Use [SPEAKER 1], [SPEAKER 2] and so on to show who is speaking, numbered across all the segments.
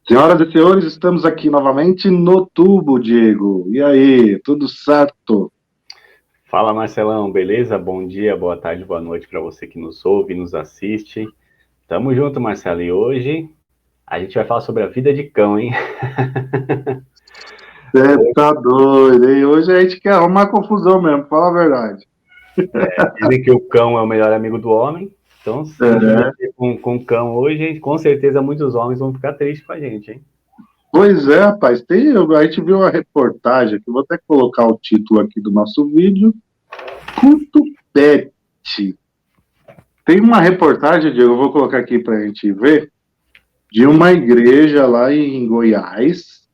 [SPEAKER 1] Senhoras e senhores, estamos aqui novamente no tubo, Diego. E aí, tudo certo?
[SPEAKER 2] Fala, Marcelão, beleza? Bom dia, boa tarde, boa noite para você que nos ouve, nos assiste. Tamo junto, Marcelo. E hoje a gente vai falar sobre a vida de cão, hein?
[SPEAKER 1] Você tá doido, hein? Hoje a gente quer arrumar confusão mesmo, fala a verdade.
[SPEAKER 2] Dizem que o cão é o melhor amigo do homem. Então, se a gente
[SPEAKER 1] É,
[SPEAKER 2] meter com o cão hoje, com certeza muitos homens vão ficar tristes com a gente, hein?
[SPEAKER 1] pois é, rapaz. A gente viu uma reportagem aqui, vou até colocar o título aqui do nosso vídeo. Culto Pet. Tem uma reportagem, Diego, eu vou colocar aqui pra gente ver, de uma igreja lá em Goiás,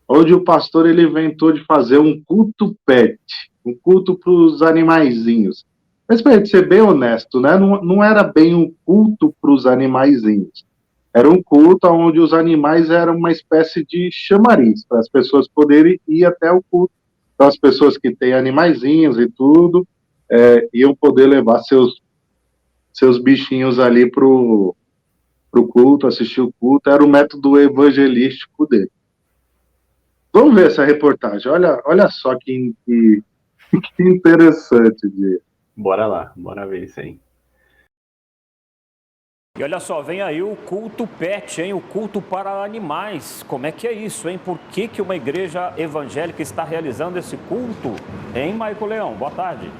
[SPEAKER 1] onde o pastor ele inventou de fazer um culto pet, um culto para os animaizinhos. Mas para ser bem honesto, né? Não era bem um culto para os animaizinhos. Era um culto onde os animais eram uma espécie de chamariz, para as pessoas poderem ir até o culto. Então, as pessoas que têm animaizinhos e tudo, iam poder levar seus bichinhos ali para o culto, assistir o culto. Era o método evangelístico dele. Vamos ver essa reportagem. Olha só que interessante, Diego.
[SPEAKER 2] Bora lá, bora ver isso aí.
[SPEAKER 3] E olha só, vem aí o culto pet, hein? O culto para animais. Como é que é isso, hein? Por que uma igreja evangélica está realizando esse culto? Hein, Maico Leão? Boa tarde.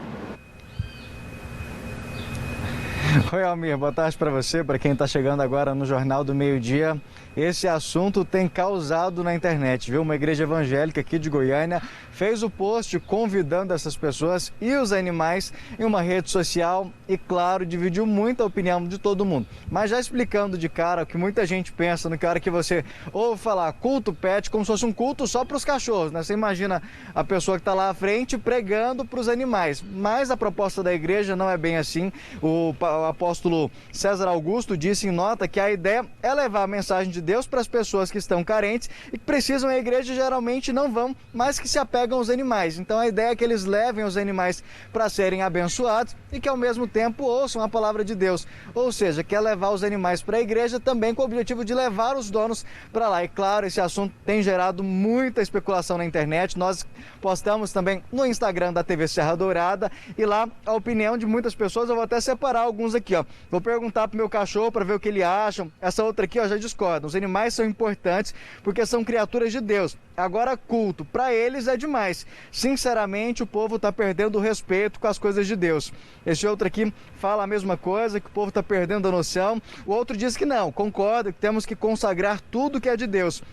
[SPEAKER 4] Oi, Almir, boa tarde para você, para quem está chegando agora no Jornal do Meio-Dia. Esse assunto tem causado na internet, viu? Uma igreja evangélica aqui de Goiânia fez o post convidando essas pessoas e os animais em uma rede social e, claro, dividiu muito a opinião de todo mundo. Mas já explicando de cara o que muita gente pensa no que a hora que você ouve falar culto pet, como se fosse um culto só para os cachorros, né? Você imagina a pessoa que está lá à frente pregando para os animais. Mas a proposta da igreja não é bem assim. O apóstolo César Augusto disse em nota que a ideia é levar a mensagem de Deus para as pessoas que estão carentes e que precisam à igreja geralmente não vão, mas que se apegam aos animais. Então a ideia é que eles levem os animais para serem abençoados e que ao mesmo tempo ouçam a palavra de Deus. Ou seja, quer levar os animais para a igreja também com o objetivo de levar os donos para lá. E claro, esse assunto tem gerado muita especulação na internet. Nós postamos também no Instagram da TV Serra Dourada e lá a opinião de muitas pessoas. Eu vou até separar alguns aqui, ó. Vou perguntar pro meu cachorro para ver o que ele acha. Essa outra aqui, ó, já discorda. Os animais são importantes porque são criaturas de Deus. Agora, culto, para eles é demais. Sinceramente, o povo está perdendo o respeito com as coisas de Deus. Esse outro aqui fala a mesma coisa, que o povo está perdendo a noção. O outro diz que não, concorda, que temos que consagrar tudo que é de Deus.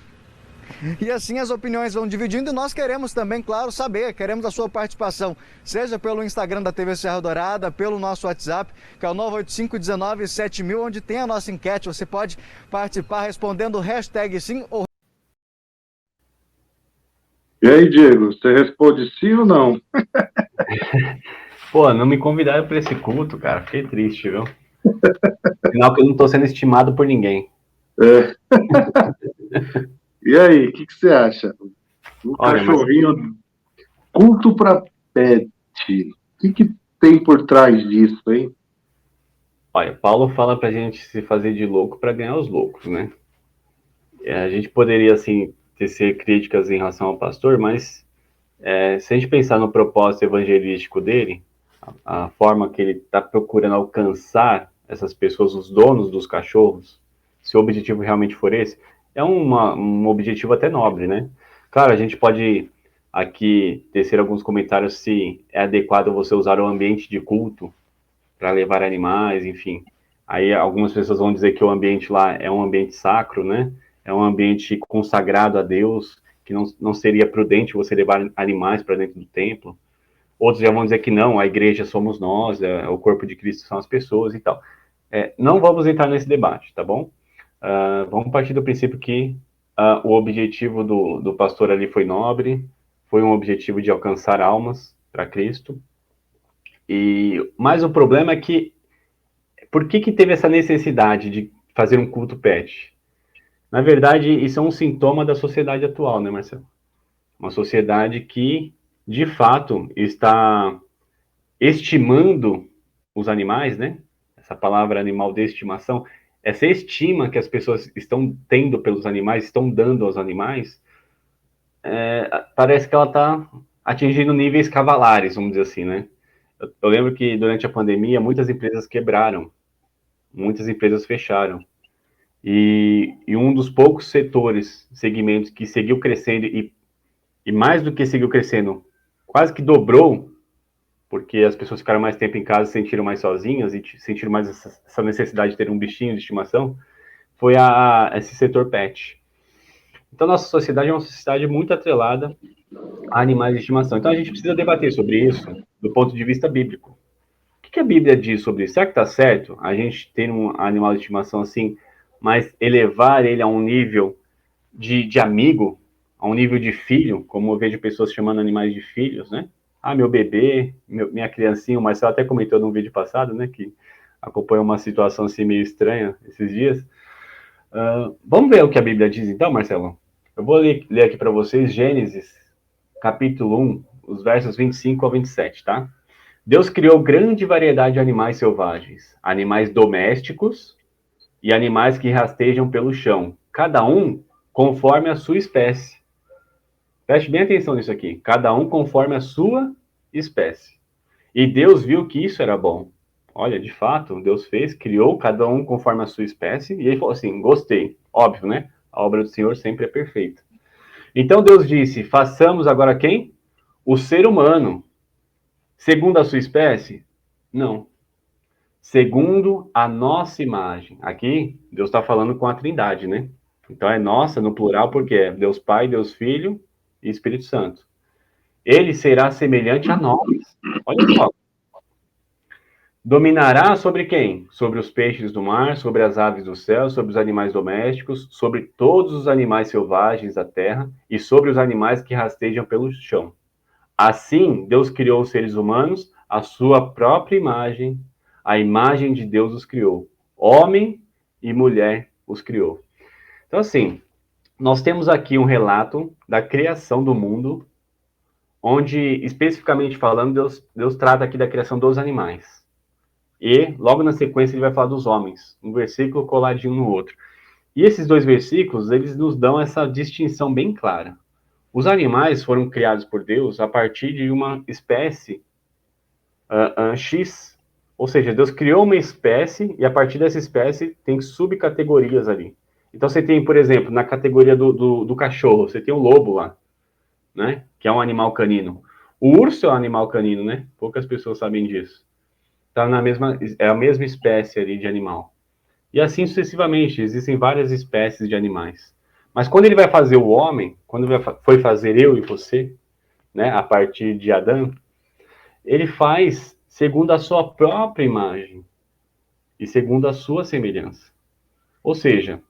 [SPEAKER 4] E assim as opiniões vão dividindo e nós queremos também, claro, saber, queremos a sua participação, seja pelo Instagram da TV Serra Dourada, pelo nosso WhatsApp, que é o 985197000, onde tem a nossa enquete. Você pode participar respondendo o hashtag sim ou...
[SPEAKER 1] E aí, Diego, você responde sim ou não?
[SPEAKER 2] Pô, não me convidaram para esse culto, cara. Fiquei triste, viu? Sinal que eu não tô sendo estimado por ninguém.
[SPEAKER 1] É. E aí, o que você acha? Um
[SPEAKER 2] Olha, mas
[SPEAKER 1] cachorrinho culto para pet. O que tem por trás disso, hein?
[SPEAKER 2] olha, Paulo fala pra gente se fazer de louco para ganhar os loucos, né? A gente poderia, assim, tecer críticas em relação ao pastor, mas se a gente pensar no propósito evangelístico dele, a forma que ele está procurando alcançar essas pessoas, os donos dos cachorros, se o objetivo realmente for esse, é um objetivo até nobre, né? Claro, a gente pode aqui tecer alguns comentários se é adequado você usar o ambiente de culto para levar animais, enfim. Aí algumas pessoas vão dizer que o ambiente lá é um ambiente sacro, né? É um ambiente consagrado a Deus, que não seria prudente você levar animais para dentro do templo. Outros já vão dizer que não, a igreja somos nós, o corpo de Cristo são as pessoas e tal. Não vamos entrar nesse debate, tá bom? Vamos partir do princípio que o objetivo do pastor ali foi nobre, foi um objetivo de alcançar almas para Cristo. Mas o problema é que por que teve essa necessidade de fazer um culto pet? Na verdade, isso é um sintoma da sociedade atual, né, Marcelo? Uma sociedade que, de fato, está estimando os animais, né? Essa palavra animal de estimação essa estima que as pessoas estão tendo pelos animais, estão dando aos animais, parece que ela está atingindo níveis cavalares, vamos dizer assim, né? Eu lembro que durante a pandemia muitas empresas quebraram, muitas empresas fecharam. E um dos poucos setores, segmentos que seguiu crescendo e mais do que seguiu crescendo, quase que dobrou, porque as pessoas ficaram mais tempo em casa, se sentiram mais sozinhas e sentiram mais essa necessidade de ter um bichinho de estimação, foi esse setor pet. Então, nossa sociedade é uma sociedade muito atrelada a animais de estimação. Então, a gente precisa debater sobre isso do ponto de vista bíblico. O que a Bíblia diz sobre isso? Será que está certo a gente ter um animal de estimação assim, mas elevar ele a um nível de amigo, a um nível de filho, como eu vejo pessoas chamando animais de filhos, né? Ah, meu bebê, minha criancinha, o Marcelo até comentou num vídeo passado, né, que acompanhou uma situação assim meio estranha esses dias. Vamos ver o que a Bíblia diz então, Marcelo? Eu vou ler aqui para vocês Gênesis, capítulo 1, os versos 25 a 27, tá? Deus criou grande variedade de animais selvagens, animais domésticos e animais que rastejam pelo chão, cada um conforme a sua espécie. Preste bem atenção nisso aqui. Cada um conforme a sua espécie. E Deus viu que isso era bom. Olha, de fato, Deus fez, criou cada um conforme a sua espécie, e ele falou assim, gostei. Óbvio, né? A obra do Senhor sempre é perfeita. Então Deus disse, façamos agora quem? O ser humano. Segundo a sua espécie? Não. Segundo a nossa imagem. Aqui, Deus está falando com a Trindade, né? Então é nossa no plural, porque é Deus Pai, Deus Filho e Espírito Santo. Ele será semelhante a nós. Olha só. Dominará sobre quem? Sobre os peixes do mar, sobre as aves do céu, sobre os animais domésticos, sobre todos os animais selvagens da terra e sobre os animais que rastejam pelo chão. Assim, Deus criou os seres humanos, à sua própria imagem, a imagem de Deus os criou. Homem e mulher os criou. Então, assim, nós temos aqui um relato da criação do mundo, onde, especificamente falando, Deus trata aqui da criação dos animais. E, logo na sequência, ele vai falar dos homens, um versículo coladinho no outro. E esses dois versículos, eles nos dão essa distinção bem clara. Os animais foram criados por Deus a partir de uma espécie X, ou seja, Deus criou uma espécie e a partir dessa espécie tem subcategorias ali. Então você tem, por exemplo, na categoria do cachorro, você tem o lobo lá, né? Que é um animal canino. O urso é um animal canino, né? Poucas pessoas sabem disso. Tá é a mesma espécie ali de animal. E assim sucessivamente, existem várias espécies de animais. Mas quando ele vai fazer o homem, quando ele foi fazer eu e você, né, a partir de Adão, ele faz segundo a sua própria imagem e segundo a sua semelhança. Ou seja,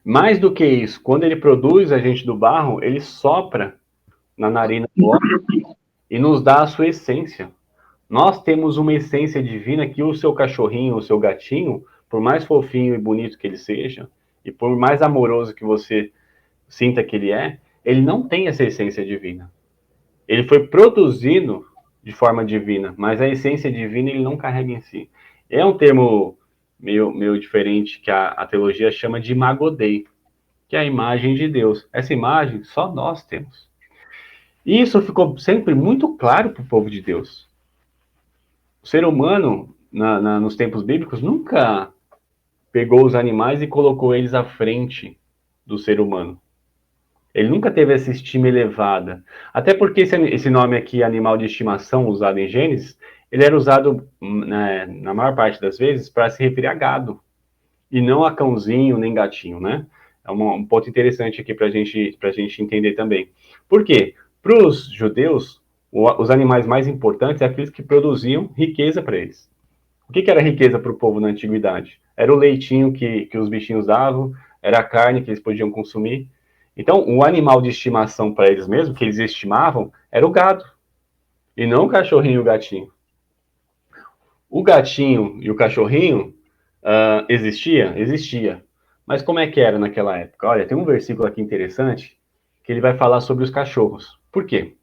[SPEAKER 2] mais do que isso, quando ele produz a gente do barro, ele sopra na narina do homem e nos dá a sua essência. Nós temos uma essência divina que o seu cachorrinho, o seu gatinho, por mais fofinho e bonito que ele seja, e por mais amoroso que você sinta que ele não tem essa essência divina. Ele foi produzido de forma divina, mas a essência divina ele não carrega em si. É um termo meio diferente que a teologia chama de imago Dei, que é a imagem de Deus. Essa imagem só nós temos. E isso ficou sempre muito claro para o povo de Deus. O ser humano, nos tempos bíblicos, nunca pegou os animais e colocou eles à frente do ser humano. Ele nunca teve essa estima elevada. Até porque esse nome aqui, animal de estimação, usado em Gênesis, ele era usado, né, na maior parte das vezes, para se referir a gado. E não a cãozinho nem gatinho, né? É um ponto interessante aqui para a gente entender também. Por quê? Para os judeus, os animais mais importantes são aqueles que produziam riqueza para eles. O que era riqueza para o povo na antiguidade? Era o leitinho que os bichinhos davam, era a carne que eles podiam consumir. Então, o animal de estimação para eles mesmos, que eles estimavam, era o gado, e não o cachorrinho e o gatinho. O gatinho e o cachorrinho existia? Existia. Mas como é que era naquela época? Olha, tem um versículo aqui interessante, que ele vai falar sobre os cachorros. Por quê?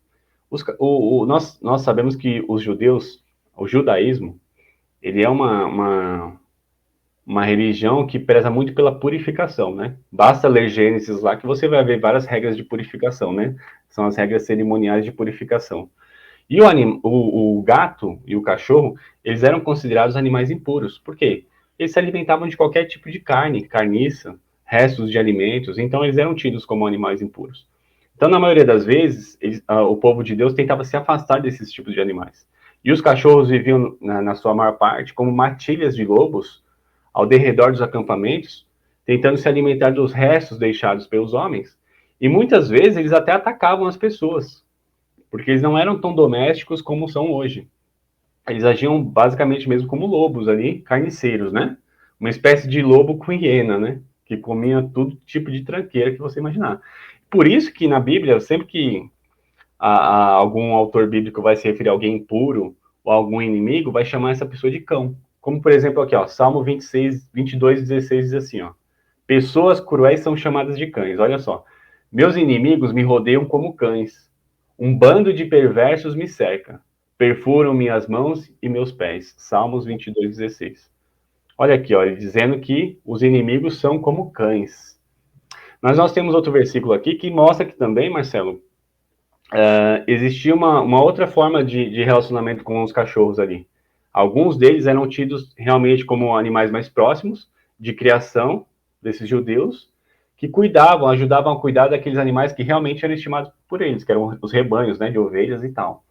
[SPEAKER 2] Nós sabemos que os judeus, o judaísmo, ele é uma religião que preza muito pela purificação, né? Basta ler Gênesis lá que você vai ver várias regras de purificação, né? São as regras cerimoniais de purificação. E o gato e o cachorro, eles eram considerados animais impuros. Por quê? Eles se alimentavam de qualquer tipo de carne, carniça, restos de alimentos, então eles eram tidos como animais impuros. Então, na maioria das vezes, o povo de Deus tentava se afastar desses tipos de animais. E os cachorros viviam, na sua maior parte, como matilhas de lobos, ao derredor dos acampamentos, tentando se alimentar dos restos deixados pelos homens. E muitas vezes eles até atacavam as pessoas, porque eles não eram tão domésticos como são hoje. Eles agiam basicamente mesmo como lobos ali, carniceiros, né? Uma espécie de lobo com hiena, né? Que comia todo tipo de tranqueira que você imaginar. Por isso que na Bíblia, sempre que algum autor bíblico vai se referir a alguém impuro ou algum inimigo, vai chamar essa pessoa de cão. Como, por exemplo, aqui, ó, Salmo 26, 22, 16 diz assim, ó. Pessoas cruéis são chamadas de cães. Olha só. Meus inimigos me rodeiam como cães. Um bando de perversos me cerca. Perfuram minhas mãos e meus pés. Salmos 22, 16. Olha aqui, ó, ele dizendo que os inimigos são como cães. Mas nós temos outro versículo aqui que mostra que também, Marcelo, existia uma outra forma de relacionamento com os cachorros ali. Alguns deles eram tidos realmente como animais mais próximos de criação desses judeus, que cuidavam, ajudavam a cuidar daqueles animais que realmente eram estimados por eles, que eram os rebanhos, né, de ovelhas e tal.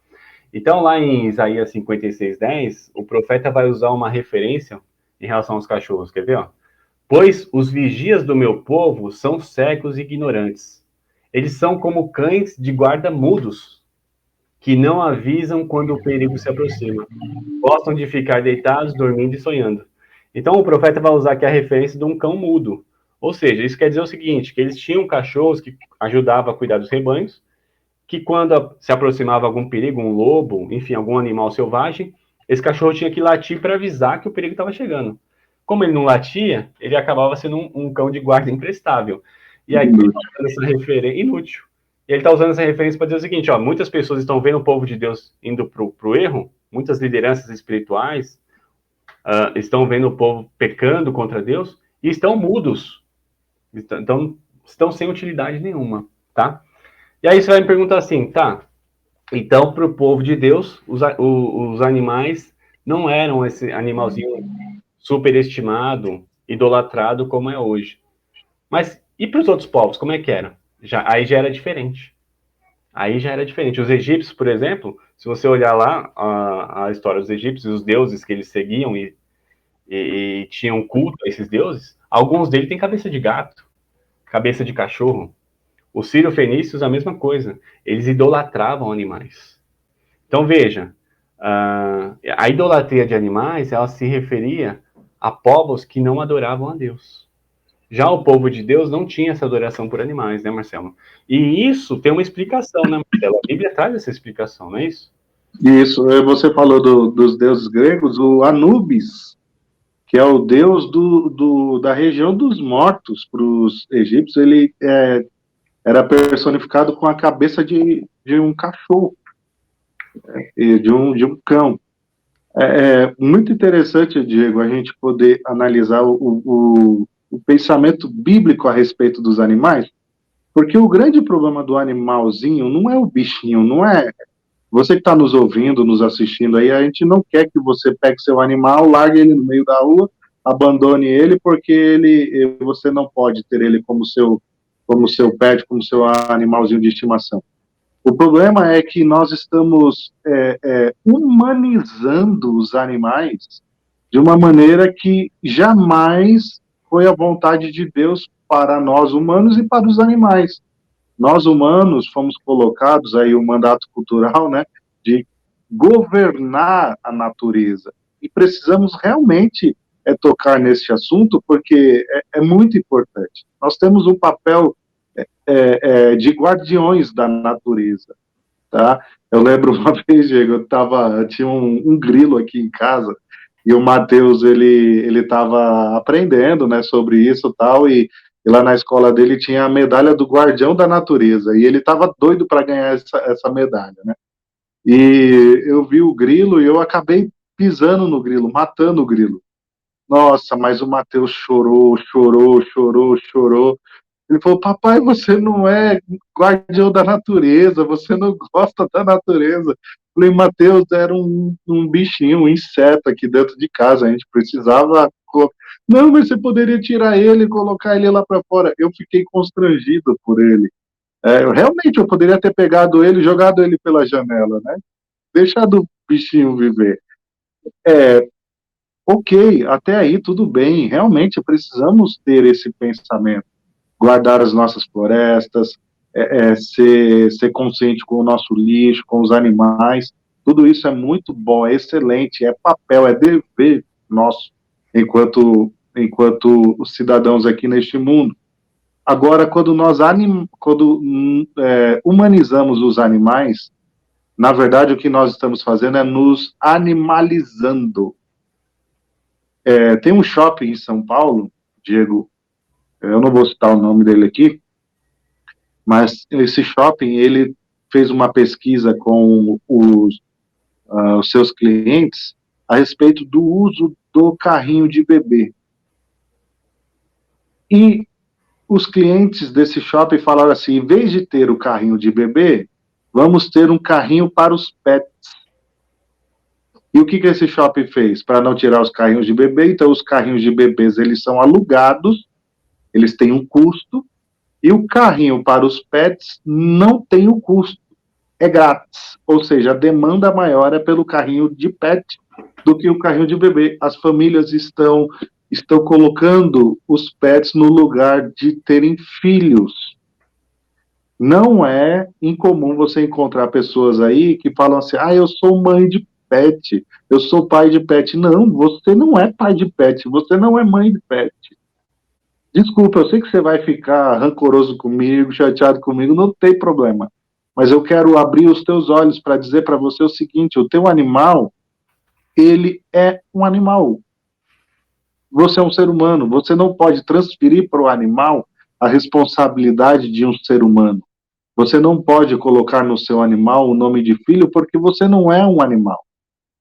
[SPEAKER 2] Então, lá em Isaías 56:10, o profeta vai usar uma referência em relação aos cachorros, quer ver? Ó? Pois os vigias do meu povo são cegos e ignorantes. Eles são como cães de guarda mudos, que não avisam quando o perigo se aproxima. Gostam de ficar deitados, dormindo e sonhando. Então, o profeta vai usar aqui a referência de um cão mudo. Ou seja, isso quer dizer o seguinte, que eles tinham cachorros que ajudavam a cuidar dos rebanhos, que quando se aproximava algum perigo, um lobo, enfim, algum animal selvagem, esse cachorro tinha que latir para avisar que o perigo estava chegando. Como ele não latia, ele acabava sendo um cão de guarda imprestável. E aqui ele está usando essa referência, inútil. E ele está usando essa referência para dizer o seguinte, ó, muitas pessoas estão vendo o povo de Deus indo para o erro, muitas lideranças espirituais estão vendo o povo pecando contra Deus e estão mudos. Então, estão sem utilidade nenhuma, tá? E aí você vai me perguntar assim, tá, então para o povo de Deus, os animais não eram esse animalzinho superestimado, idolatrado como é hoje. Mas e para os outros povos, como é que era? Aí já era diferente. Aí já era diferente. Os egípcios, por exemplo, se você olhar lá a história dos egípcios, os deuses que eles seguiam e tinham culto a esses deuses, alguns deles têm cabeça de gato, cabeça de cachorro. Os sírio-fenícios, a mesma coisa. Eles idolatravam animais. Então, veja, a idolatria de animais, ela se referia a povos que não adoravam a Deus. Já o povo de Deus não tinha essa adoração por animais, né, Marcelo? E isso tem uma explicação, né, Marcelo? A Bíblia traz essa explicação, não é isso?
[SPEAKER 1] Isso, você falou dos deuses gregos, o Anubis, que é o deus da região dos mortos para os egípcios, ele era personificado com a cabeça de um cachorro, de um cão. É muito interessante, Diego, a gente poder analisar o pensamento bíblico a respeito dos animais, porque o grande problema do animalzinho não é o bichinho, não é você que está nos ouvindo, nos assistindo aí, a gente não quer que você pegue seu animal, largue ele no meio da rua, abandone ele, porque você não pode ter ele como seu pet, como seu animalzinho de estimação. O problema é que nós estamos humanizando os animais de uma maneira que jamais foi a vontade de Deus para nós humanos e para os animais. Nós humanos fomos colocados aí o mandato cultural, né, de governar a natureza. E precisamos realmente tocar nesse assunto, porque é muito importante. Nós temos um papel de guardiões da natureza, tá? Eu lembro uma vez, Diego, tinha um grilo aqui em casa, e o Matheus, ele estava aprendendo, né, sobre isso e tal, e lá na escola dele tinha a medalha do guardião da natureza, e ele estava doido para ganhar essa medalha, né? E eu vi o grilo e eu acabei pisando no grilo, matando o grilo. Nossa, mas o Mateus chorou, chorou, chorou, chorou. Ele falou, papai, você não é guardião da natureza, você não gosta da natureza. Eu falei, Mateus, era um bichinho, um inseto aqui dentro de casa, a gente precisava... Não, mas você poderia tirar ele e colocar ele lá para fora. Eu fiquei constrangido por ele. Realmente, eu poderia ter pegado ele e jogado ele pela janela, né? Deixado o bichinho viver. Ok, até aí tudo bem. Realmente precisamos ter esse pensamento. Guardar as nossas florestas, ser consciente com o nosso lixo, com os animais. Tudo isso é muito bom, é excelente, é papel, é dever nosso, enquanto os cidadãos aqui neste mundo. Agora, quando nós humanizamos os animais, na verdade, o que nós estamos fazendo é nos animalizando. Tem um shopping em São Paulo, Diego, eu não vou citar o nome dele aqui, mas esse shopping, ele fez uma pesquisa com os seus clientes a respeito do uso do carrinho de bebê. E os clientes desse shopping falaram assim, em vez de ter o carrinho de bebê, vamos ter um carrinho para os pets. E o que esse shopping fez? Para não tirar os carrinhos de bebê, então os carrinhos de bebês, eles são alugados, eles têm um custo, e o carrinho para os pets não tem o custo, é grátis. Ou seja, a demanda maior é pelo carrinho de pet do que o carrinho de bebê. As famílias estão colocando os pets no lugar de terem filhos. Não é incomum você encontrar pessoas aí que falam assim, eu sou mãe de pet, eu sou pai de pet. Não, você não é pai de pet, você não é mãe de pet. Desculpa, eu sei que você vai ficar rancoroso comigo, chateado comigo, não tem problema. Mas eu quero abrir os teus olhos para dizer para você o seguinte, o teu animal, ele é um animal. Você é um ser humano, você não pode transferir para o animal a responsabilidade de um ser humano. Você não pode colocar no seu animal o nome de filho porque você não é um animal.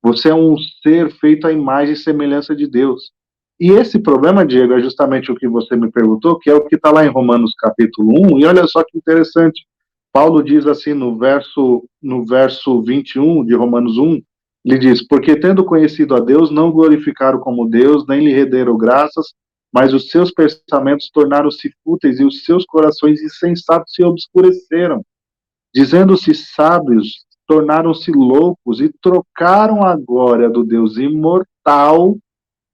[SPEAKER 1] Você é um ser feito à imagem e semelhança de Deus. E esse problema, Diego, é justamente o que você me perguntou, que é o que está lá em Romanos capítulo 1, e olha só que interessante. Paulo diz assim no verso 21 de Romanos 1, ele diz, porque tendo conhecido a Deus, não glorificaram como Deus, nem lhe renderam graças, mas os seus pensamentos tornaram-se fúteis e os seus corações insensatos se obscureceram. Dizendo-se sábios, tornaram-se loucos e trocaram a glória do Deus imortal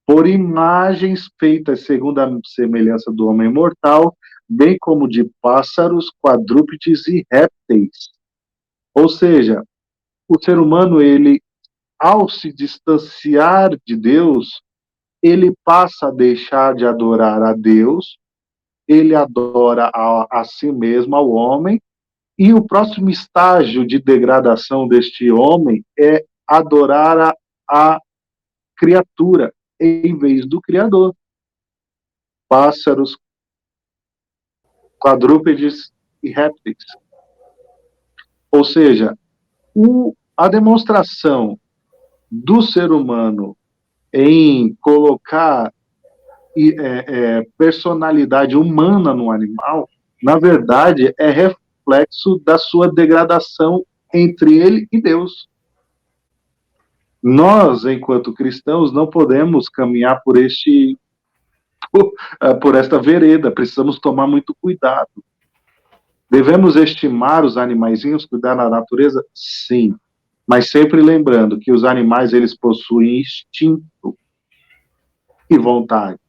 [SPEAKER 1] por imagens feitas segundo a semelhança do homem mortal, bem como de pássaros, quadrúpedes e répteis. Ou seja, o ser humano, ele, ao se distanciar de Deus, ele passa a deixar de adorar a Deus, ele adora a si mesmo, ao homem, e o próximo estágio de degradação deste homem é adorar a criatura, em vez do Criador. Pássaros, quadrúpedes e répteis. Ou seja, a demonstração do ser humano em colocar personalidade humana no animal, na verdade, é reflexo da sua degradação entre ele e Deus. Nós, enquanto cristãos, não podemos caminhar por esta vereda, precisamos tomar muito cuidado. Devemos estimar os animaizinhos, cuidar da natureza? Sim, mas sempre lembrando que os animais, eles possuem instinto e vontade.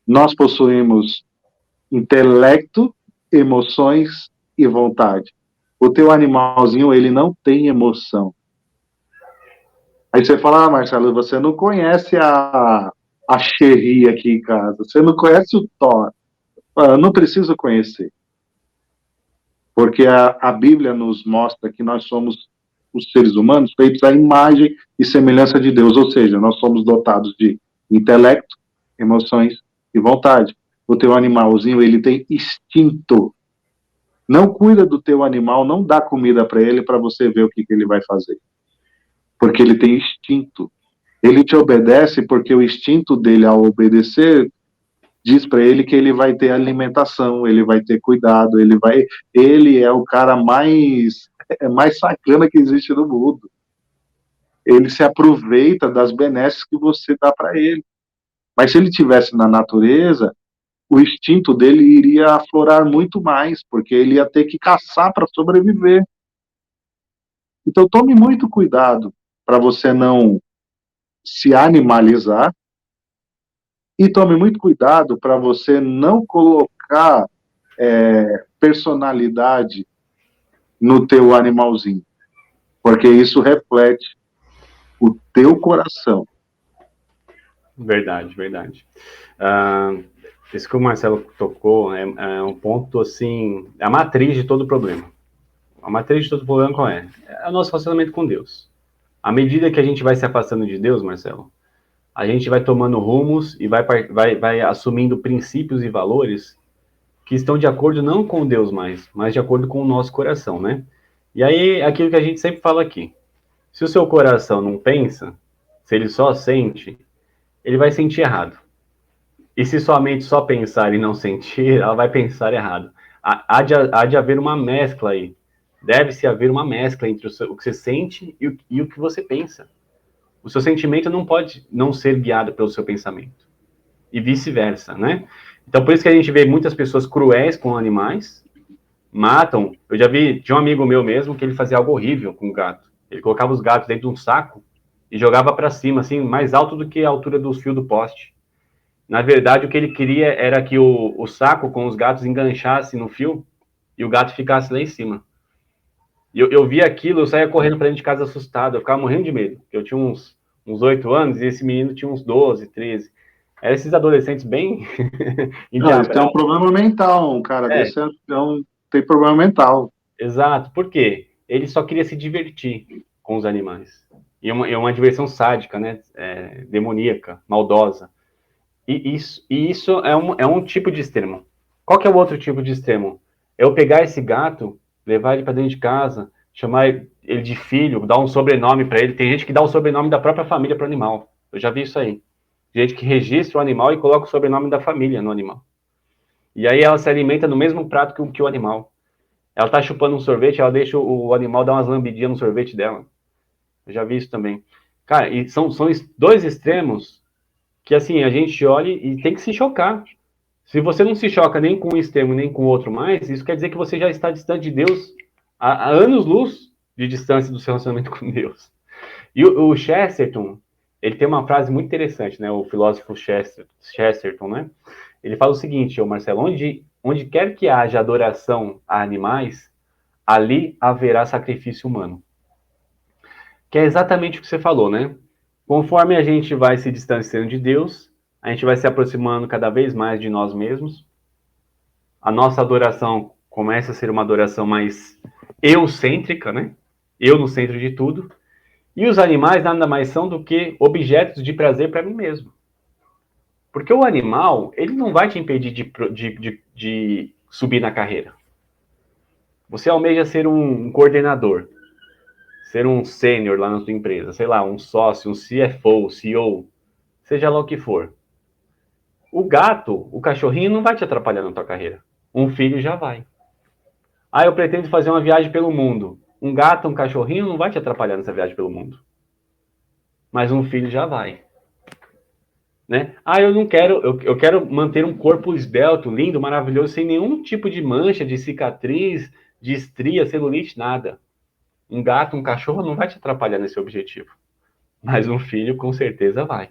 [SPEAKER 1] Nós possuímos intelecto, emoções e vontade. O teu animalzinho, ele não tem emoção. Aí você fala, Marcelo, você não conhece a Cherry aqui em casa, você não conhece o Thor. Eu não preciso conhecer. Porque a Bíblia nos mostra que nós somos os seres humanos feitos à imagem e semelhança de Deus, ou seja, nós somos dotados de intelecto, emoções e vontade. O teu animalzinho, ele tem instinto. Não cuida do teu animal, não dá comida para ele para você ver o que ele vai fazer. Porque ele tem instinto. Ele te obedece porque o instinto dele, ao obedecer, diz para ele que ele vai ter alimentação, ele vai ter cuidado, ele é o cara mais sacana que existe no mundo. Ele se aproveita das benesses que você dá para ele. Mas se ele tivesse na natureza, o instinto dele iria aflorar muito mais, porque ele ia ter que caçar para sobreviver. Então tome muito cuidado para você não se animalizar e tome muito cuidado para você não colocar personalidade no teu animalzinho, porque isso reflete o teu coração.
[SPEAKER 2] Verdade, verdade. Isso que o Marcelo tocou é um ponto, assim, é a matriz de todo problema. A matriz de todo problema qual é? É o nosso relacionamento com Deus. À medida que a gente vai se afastando de Deus, Marcelo, a gente vai tomando rumos e vai assumindo princípios e valores que estão de acordo não com Deus mais, mas de acordo com o nosso coração, né? E aí, aquilo que a gente sempre fala aqui. Se o seu coração não pensa, se ele só sente, ele vai sentir errado. E se sua mente só pensar e não sentir, ela vai pensar errado. Há de haver uma mescla aí. Deve-se haver uma mescla entre o que você sente e o que você pensa. O seu sentimento não pode não ser guiado pelo seu pensamento. E vice-versa, né? Então, por isso que a gente vê muitas pessoas cruéis com animais, matam. Eu já vi, tinha um amigo meu mesmo, que ele fazia algo horrível com o gato. Ele colocava os gatos dentro de um saco e jogava para cima, assim, mais alto do que a altura dos fios do poste. Na verdade, o que ele queria era que o saco com os gatos enganchasse no fio e o gato ficasse lá em cima. E eu vi aquilo, eu saía correndo para dentro de casa assustado, eu ficava morrendo de medo. Eu tinha uns 8 anos e esse menino tinha uns 12, 13. Eram esses adolescentes bem
[SPEAKER 1] Não, isso é um problema mental, um cara desse tem problema mental.
[SPEAKER 2] Exato, por quê? Ele só queria se divertir com os animais. E é uma diversão sádica, né? Demoníaca, maldosa. E isso é um tipo de extremo. Qual que é o outro tipo de extremo? Eu pegar esse gato, levar ele para dentro de casa, chamar ele de filho, dar um sobrenome para ele. Tem gente que dá o sobrenome da própria família para o animal. Eu já vi isso aí. Gente que registra o animal e coloca o sobrenome da família no animal. E aí ela se alimenta no mesmo prato que o animal. Ela tá chupando um sorvete, ela deixa o animal dar umas lambidinhas no sorvete dela. Eu já vi isso também. Cara, e são dois extremos que, assim, a gente olha e tem que se chocar. Se você não se choca nem com um extremo, nem com o outro mais, isso quer dizer que você já está distante de Deus há anos-luz de distância do seu relacionamento com Deus. E o Chesterton, ele tem uma frase muito interessante, né? O filósofo Chesterton, né? Ele fala o seguinte, Marcelo, onde quer que haja adoração a animais, ali haverá sacrifício humano. Que é exatamente o que você falou, né? Conforme a gente vai se distanciando de Deus, a gente vai se aproximando cada vez mais de nós mesmos. A nossa adoração começa a ser uma adoração mais eucêntrica, né? Eu no centro de tudo. E os animais nada mais são do que objetos de prazer para mim mesmo. Porque o animal, ele não vai te impedir de subir na carreira. Você almeja ser um coordenador, ser um sênior lá na sua empresa, sei lá, um sócio, um CFO, CEO, seja lá o que for. O gato, o cachorrinho não vai te atrapalhar na tua carreira. Um filho já vai. Ah, eu pretendo fazer uma viagem pelo mundo. Um gato, um cachorrinho não vai te atrapalhar nessa viagem pelo mundo. Mas um filho já vai. Né? Ah, eu não quero, eu quero manter um corpo esbelto, lindo, maravilhoso, sem nenhum tipo de mancha, de cicatriz, de estria, celulite, nada. Um gato, um cachorro não vai te atrapalhar nesse objetivo. Mas um filho com certeza vai.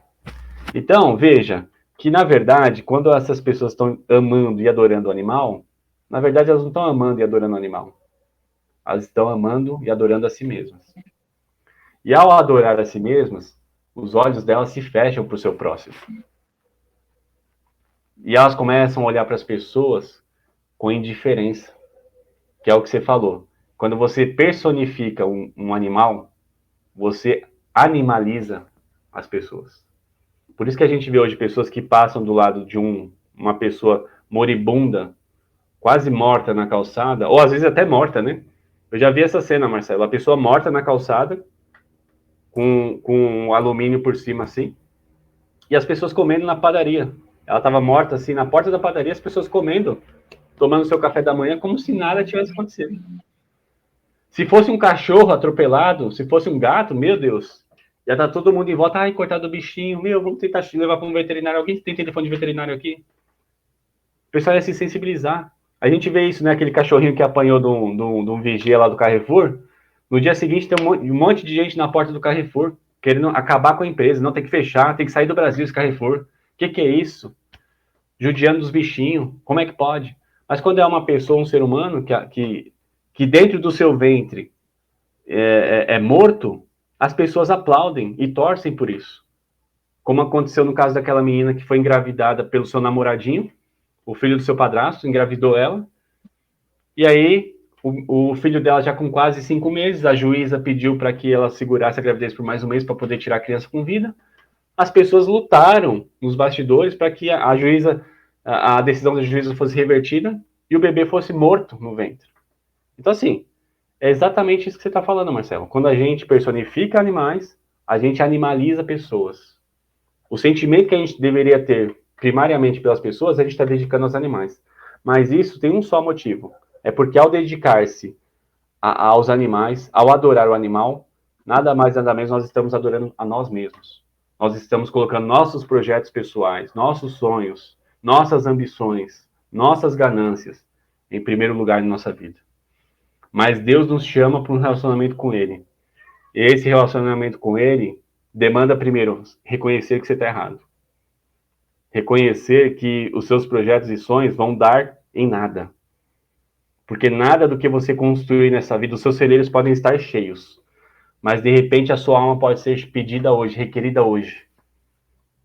[SPEAKER 2] Então, veja que, na verdade, quando essas pessoas estão amando e adorando o animal, na verdade elas não estão amando e adorando o animal. Elas estão amando e adorando a si mesmas. E ao adorar a si mesmas, os olhos delas se fecham para o seu próximo. E elas começam a olhar para as pessoas com indiferença, que é o que você falou. Quando você personifica um animal, você animaliza as pessoas. Por isso que a gente vê hoje pessoas que passam do lado de uma pessoa moribunda, quase morta na calçada, ou às vezes até morta, né? Eu já vi essa cena, Marcelo, a pessoa morta na calçada, com alumínio por cima, assim. E as pessoas comendo na padaria. Ela estava morta, assim, na porta da padaria, as pessoas comendo, tomando seu café da manhã, como se nada tivesse acontecido. Se fosse um cachorro atropelado, se fosse um gato, meu Deus, já tá todo mundo em volta, ai, coitado do bichinho, meu, vamos tentar levar para um veterinário. Alguém tem telefone de veterinário aqui? O pessoal ia se sensibilizar. A gente vê isso, né, aquele cachorrinho que apanhou de um vigia lá do Carrefour. No dia seguinte tem um monte de gente na porta do Carrefour, querendo acabar com a empresa, não tem que fechar, tem que sair do Brasil esse Carrefour. O que é isso? Judiando dos bichinhos, como é que pode? Mas quando é uma pessoa, um ser humano, que dentro do seu ventre é morto, as pessoas aplaudem e torcem por isso. Como aconteceu no caso daquela menina que foi engravidada pelo seu namoradinho, o filho do seu padrasto, engravidou ela, e aí o filho dela já com quase 5 meses, a juíza pediu para que ela segurasse a gravidez por mais um mês para poder tirar a criança com vida. As pessoas lutaram nos bastidores para que a decisão da juíza fosse revertida e o bebê fosse morto no ventre. Então, assim, é exatamente isso que você está falando, Marcelo. Quando a gente personifica animais, a gente animaliza pessoas. O sentimento que a gente deveria ter primariamente pelas pessoas, a gente está dedicando aos animais. Mas isso tem um só motivo. É porque ao dedicar-se aos animais, ao adorar o animal, nada mais, nada menos, nós estamos adorando a nós mesmos. Nós estamos colocando nossos projetos pessoais, nossos sonhos, nossas ambições, nossas ganâncias em primeiro lugar na nossa vida. Mas Deus nos chama para um relacionamento com Ele. E esse relacionamento com Ele demanda, primeiro, reconhecer que você está errado. Reconhecer que os seus projetos e sonhos vão dar em nada. Porque nada do que você construir nessa vida, os seus celeiros podem estar cheios. Mas, de repente, a sua alma pode ser pedida hoje, requerida hoje.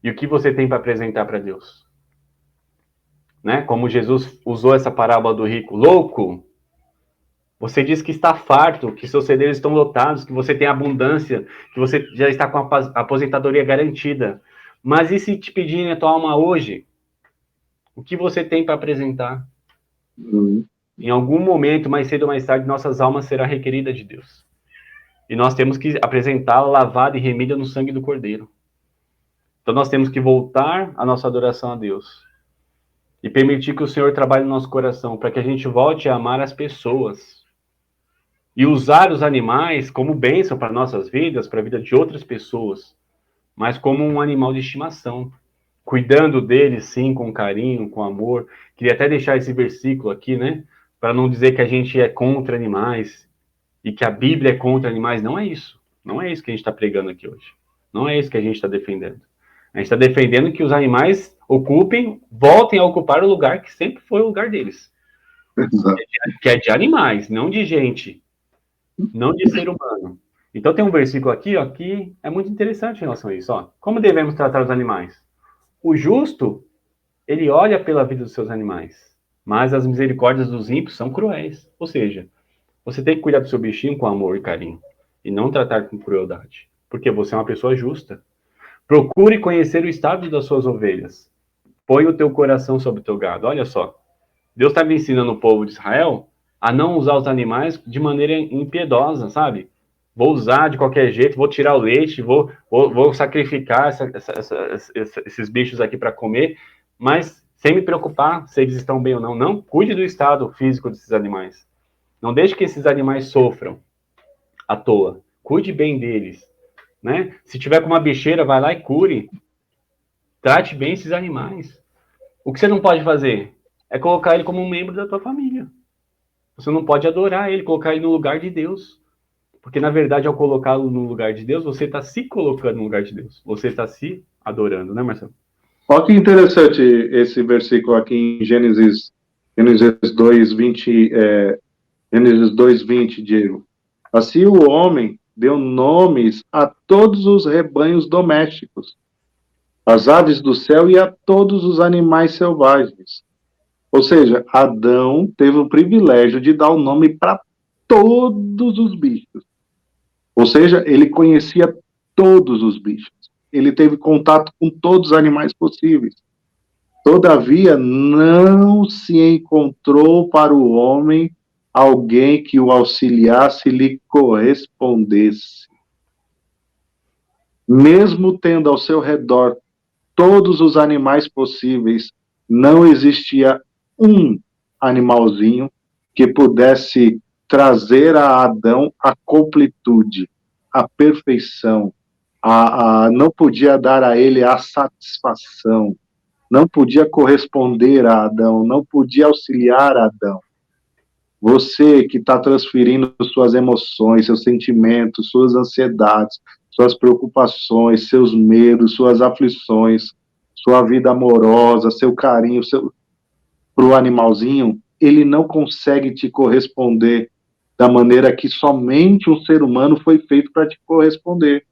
[SPEAKER 2] E o que você tem para apresentar para Deus? Né? Como Jesus usou essa parábola do rico. Louco! Você diz que está farto, que seus celeiros estão lotados, que você tem abundância, que você já está com a aposentadoria garantida. Mas e se te pedirem a tua alma hoje? O que você tem para apresentar? Em algum momento, mais cedo ou mais tarde, nossas almas serão requeridas de Deus. E nós temos que apresentá-la lavada e remida no sangue do Cordeiro. Então nós temos que voltar a nossa adoração a Deus. E permitir que o Senhor trabalhe no nosso coração, para que a gente volte a amar as pessoas. E usar os animais como bênção para nossas vidas, para a vida de outras pessoas. Mas como um animal de estimação. Cuidando deles, sim, com carinho, com amor. Queria até deixar esse versículo aqui, né? Para não dizer que a gente é contra animais. E que a Bíblia é contra animais. Não é isso. Não é isso que a gente está pregando aqui hoje. Não é isso que a gente está defendendo. A gente está defendendo que os animais voltem a ocupar o lugar que sempre foi o lugar deles.
[SPEAKER 1] Exato.
[SPEAKER 2] Que é de animais, não de gente. Não de ser humano. Então tem um versículo aqui, ó, que é muito interessante em relação a isso. Ó. Como devemos tratar os animais? O justo, ele olha pela vida dos seus animais. Mas as misericórdias dos ímpios são cruéis. Ou seja, você tem que cuidar do seu bichinho com amor e carinho. E não tratar com crueldade. Porque você é uma pessoa justa. Procure conhecer o estado das suas ovelhas. Põe o teu coração sobre o teu gado. Olha só. Deus estava ensinando o povo de Israel a não usar os animais de maneira impiedosa, sabe? Vou usar de qualquer jeito, vou tirar o leite, vou sacrificar esses bichos aqui para comer, mas sem me preocupar se eles estão bem ou não. Não, cuide do estado físico desses animais. Não deixe que esses animais sofram à toa. Cuide bem deles. Né? Se tiver com uma bicheira, vai lá e cure. Trate bem esses animais. O que você não pode fazer é colocar ele como um membro da tua família. Você não pode adorar ele, colocar ele no lugar de Deus. Porque, na verdade, ao colocá-lo no lugar de Deus, você está se colocando no lugar de Deus. Você está se adorando, né, Marcelo?
[SPEAKER 1] Olha que interessante esse versículo aqui em Gênesis 2:20, Gênesis 2:20, Diego. Assim o homem deu nomes a todos os rebanhos domésticos, às aves do céu e a todos os animais selvagens. Ou seja, Adão teve o privilégio de dar o nome para todos os bichos. Ou seja, ele conhecia todos os bichos. Ele teve contato com todos os animais possíveis. Todavia, não se encontrou para o homem alguém que o auxiliasse e lhe correspondesse. Mesmo tendo ao seu redor todos os animais possíveis, não existia um animalzinho que pudesse trazer a Adão a completude, a perfeição, não podia dar a ele a satisfação, não podia corresponder a Adão, não podia auxiliar a Adão. Você que está transferindo suas emoções, seus sentimentos, suas ansiedades, suas preocupações, seus medos, suas aflições, sua vida amorosa, seu carinho para o animalzinho, ele não consegue te corresponder da maneira que somente um ser humano foi feito para te corresponder.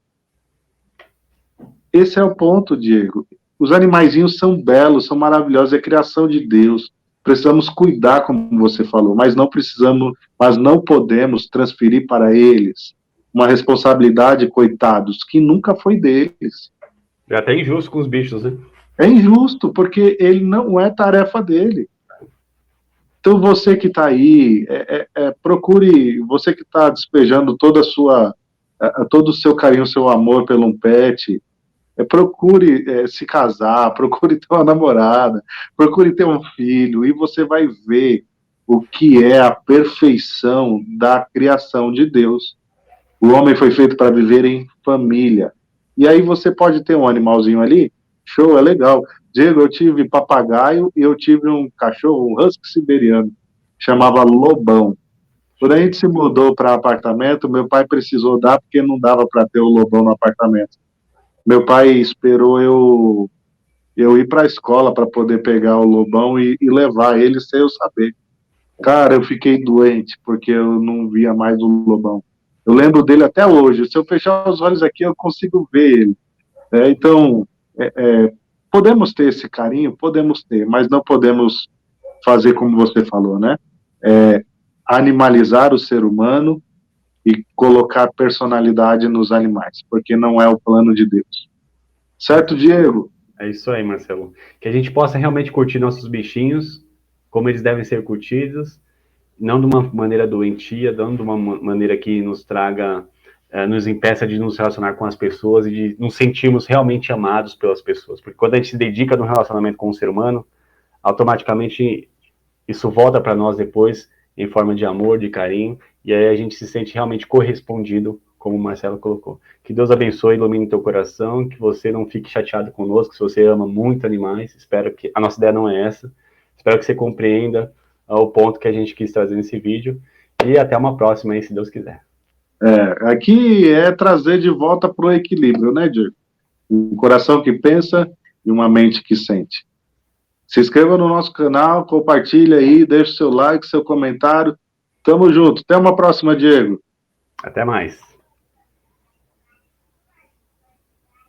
[SPEAKER 1] Esse é o ponto, Diego. Os animaizinhos são belos, são maravilhosos, é criação de Deus. Precisamos cuidar, como você falou, mas não podemos transferir para eles uma responsabilidade, coitados, que nunca foi deles.
[SPEAKER 2] É até injusto com os bichos, né?
[SPEAKER 1] É injusto, porque ele não é tarefa dele. Então você que está aí, procure, você que está despejando todo o seu carinho, seu amor pelo um pet, procure se casar, procure ter uma namorada, procure ter um filho, e você vai ver o que é a perfeição da criação de Deus. O homem foi feito para viver em família. E aí você pode ter um animalzinho ali, show, é legal. Diego, eu tive papagaio e eu tive um cachorro, um husky siberiano, chamava Lobão. Quando a gente se mudou para apartamento, meu pai precisou dar, porque não dava para ter o Lobão no apartamento. Meu pai esperou eu ir para a escola para poder pegar o Lobão e levar ele sem eu saber. Cara, eu fiquei doente, porque eu não via mais o Lobão. Eu lembro dele até hoje. Se eu fechar os olhos aqui, eu consigo ver ele. Então, podemos ter esse carinho? Podemos ter, mas não podemos fazer como você falou, né? Animalizar o ser humano e colocar personalidade nos animais, porque não é o plano de Deus. Certo, Diego?
[SPEAKER 2] É isso aí, Marcelo. Que a gente possa realmente curtir nossos bichinhos como eles devem ser curtidos, não de uma maneira doentia, não de uma maneira que nos traga, nos impeça de nos relacionar com as pessoas e de nos sentirmos realmente amados pelas pessoas. Porque quando a gente se dedica num relacionamento com um ser humano, automaticamente isso volta para nós depois em forma de amor, de carinho, e aí a gente se sente realmente correspondido, como o Marcelo colocou. Que Deus abençoe e ilumine teu coração, que você não fique chateado conosco, se você ama muito animais. Espero que a nossa ideia não é essa. Espero que você compreenda o ponto que a gente quis trazer nesse vídeo. E até uma próxima aí, se Deus quiser.
[SPEAKER 1] Aqui é trazer de volta para o equilíbrio, né, Diego? Um coração que pensa e uma mente que sente. Se inscreva no nosso canal, compartilha aí, deixa o seu like, seu comentário. Tamo junto. Até uma próxima, Diego.
[SPEAKER 2] Até mais.